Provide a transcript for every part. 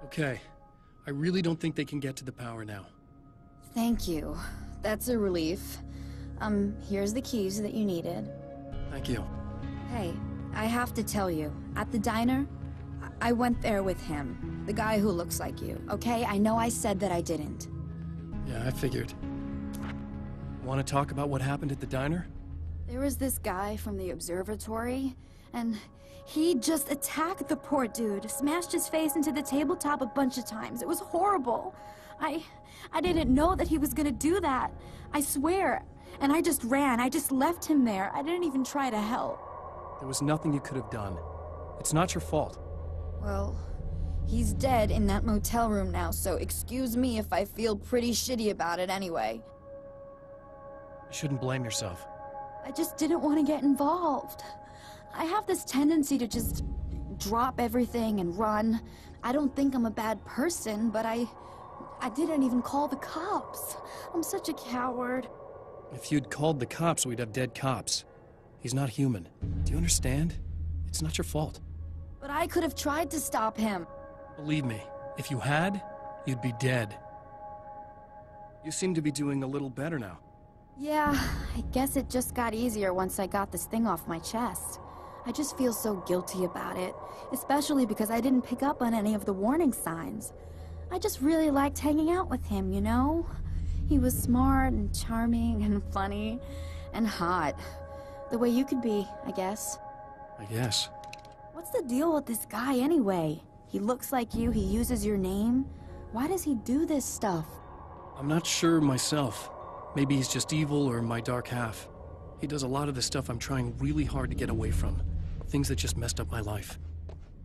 Okay. I really don't think they can get to the power now. Thank you. That's a relief. Here's the keys that you needed. Thank you. Hey, I have to tell you, at the diner, I went there with him. The guy who looks like you, okay? I know I said that I didn't. Yeah, I figured. Want to talk about what happened at the diner? There was this guy from the observatory, and he just attacked the poor dude, smashed his face into the tabletop a bunch of times. It was horrible. I didn't know that he was gonna do that. I swear. And I just ran. I just left him there. I didn't even try to help. There was nothing you could have done. It's not your fault. Well, he's dead in that motel room now, so excuse me if I feel pretty shitty about it anyway. You shouldn't blame yourself. I just didn't want to get involved. I have this tendency to just drop everything and run. I don't think I'm a bad person, but I didn't even call the cops. I'm such a coward. If you'd called the cops, we'd have dead cops. He's not human. Do you understand? It's not your fault. But I could have tried to stop him. Believe me, if you had, you'd be dead. You seem to be doing a little better now. Yeah, I guess it just got easier once I got this thing off my chest. I just feel so guilty about it, especially because I didn't pick up on any of the warning signs. I just really liked hanging out with him, you know? He was smart and charming and funny and hot. The way you could be, I guess. I guess. What's the deal with this guy anyway? He looks like you, he uses your name. Why does he do this stuff? I'm not sure myself. Maybe he's just evil or my dark half. He does a lot of the stuff I'm trying really hard to get away from. Things that just messed up my life.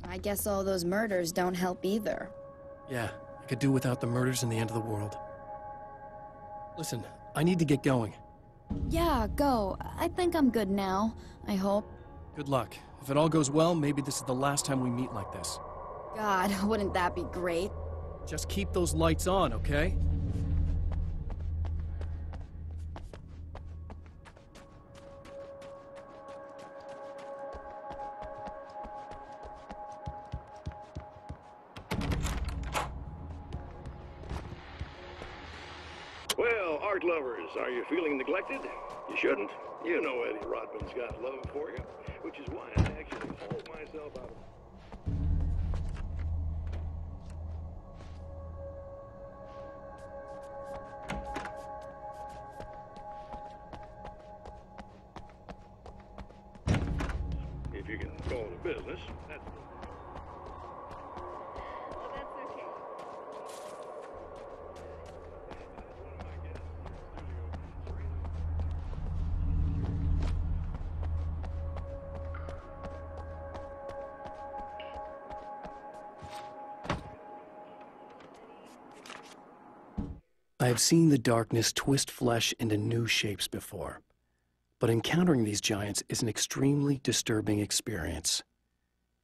I guess all those murders don't help either. Yeah, I could do without the murders and the end of the world. Listen, I need to get going. Yeah, go. I think I'm good now. I hope. Good luck. If it all goes well, maybe this is the last time we meet like this. God, wouldn't that be great? Just keep those lights on, okay? Well, art lovers, are you feeling neglected? You shouldn't. You know Eddie Rodman's got love for you, which is why I actually hauled myself out of... If you can call it a business, that's... Oh, that's okay. I have seen the darkness twist flesh into new shapes before, but encountering these giants is an extremely disturbing experience.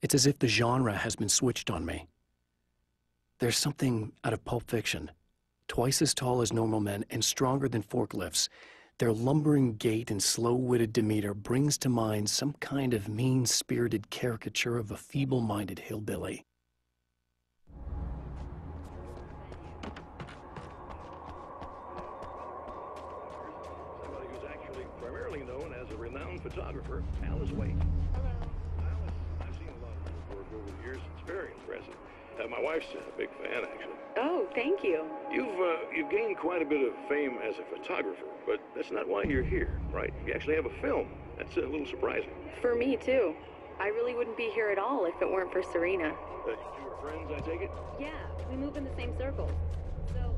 It's as if the genre has been switched on me. There's something out of Pulp Fiction. Twice as tall as normal men and stronger than forklifts, their lumbering gait and slow-witted demeanor brings to mind some kind of mean-spirited caricature of a feeble-minded hillbilly. Somebody who's actually primarily known as a renowned photographer, Alice Wake. Hello. Alice, I've seen a lot of your work over the years. It's very impressive. My wife's a big fan, actually. Oh, thank you. You've gained quite a bit of fame as a photographer, but that's not why you're here, right? You actually have a film. That's a little surprising. For me, too. I really wouldn't be here at all if it weren't for Serena. You two are friends, I take it? Yeah, we move in the same circles. So...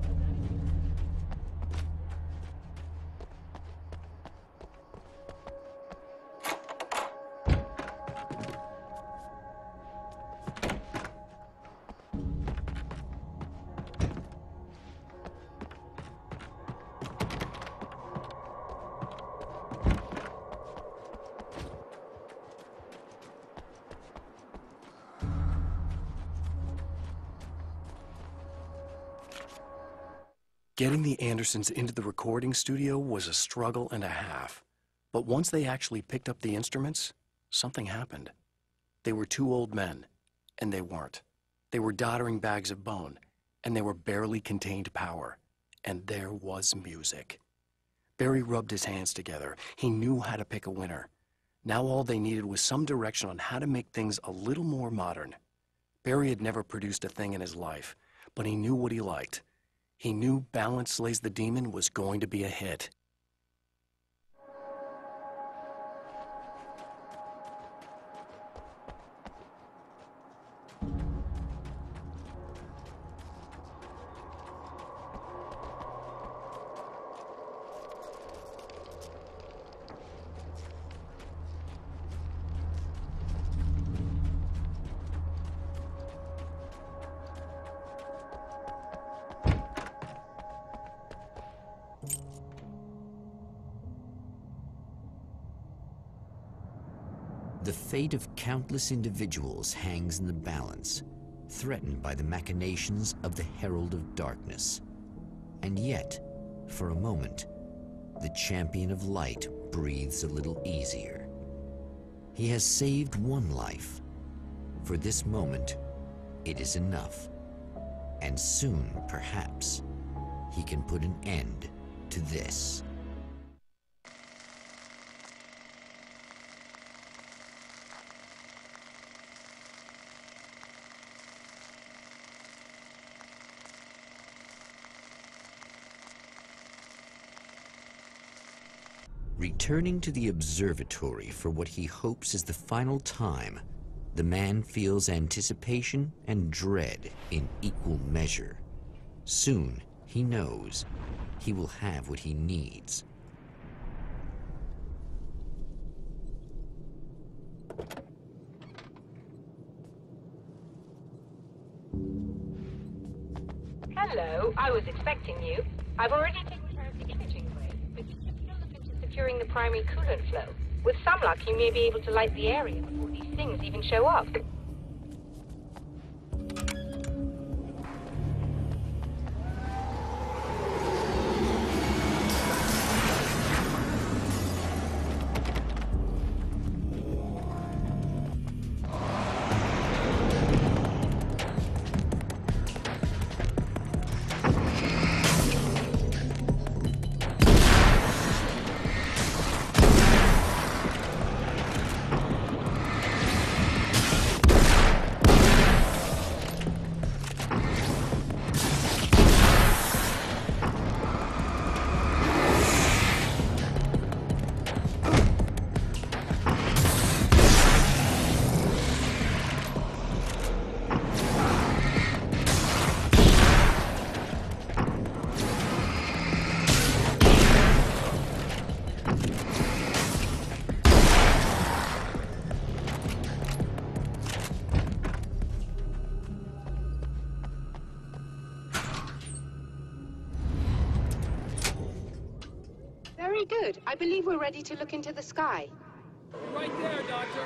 Getting the Andersons into the recording studio was a struggle and a half. But once they actually picked up the instruments, something happened. They were two old men, and they weren't. They were doddering bags of bone, and they were barely contained power. And there was music. Barry rubbed his hands together. He knew how to pick a winner. Now all they needed was some direction on how to make things a little more modern. Barry had never produced a thing in his life, but he knew what he liked. He knew Balance Slays the Demon was going to be a hit. The fate of countless individuals hangs in the balance, threatened by the machinations of the Herald of Darkness. And yet, for a moment, the Champion of Light breathes a little easier. He has saved one life. For this moment, it is enough. And soon, perhaps, he can put an end to this. Returning to the observatory for what he hopes is the final time, the man feels anticipation and dread in equal measure. Soon, he knows, he will have what he needs. Hello, I was expecting you. I've already taken care of the imaging ray, but you can still look into securing the primary coolant flow. With some luck, you may be able to light the area before these things even show up. Very good. I believe we're ready to look into the sky. Right there, Doctor.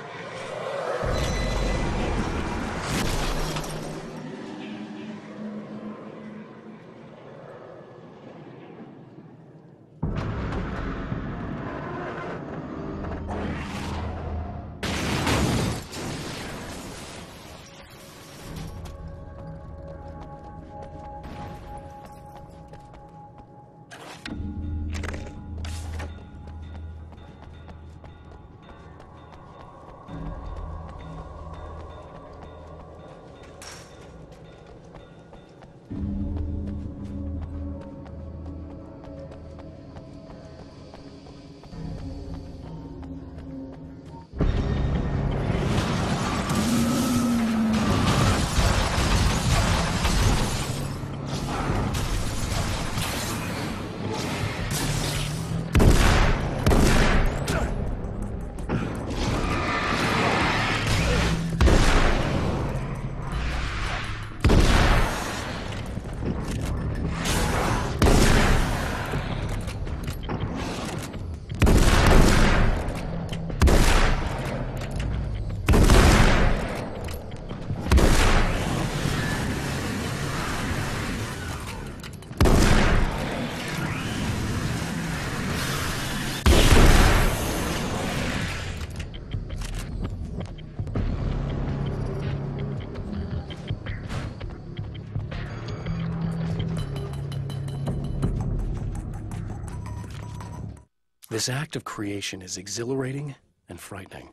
This act of creation is exhilarating and frightening.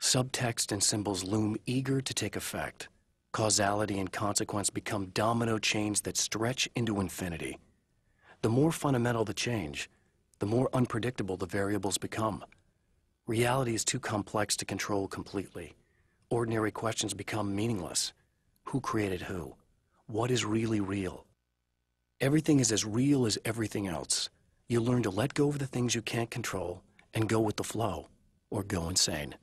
Subtext and symbols loom eager to take effect. Causality and consequence become domino chains that stretch into infinity. The more fundamental the change, the more unpredictable the variables become. Reality is too complex to control completely. Ordinary questions become meaningless. Who created who? What is really real? Everything is as real as everything else. You learn to let go of the things you can't control and go with the flow, or go insane.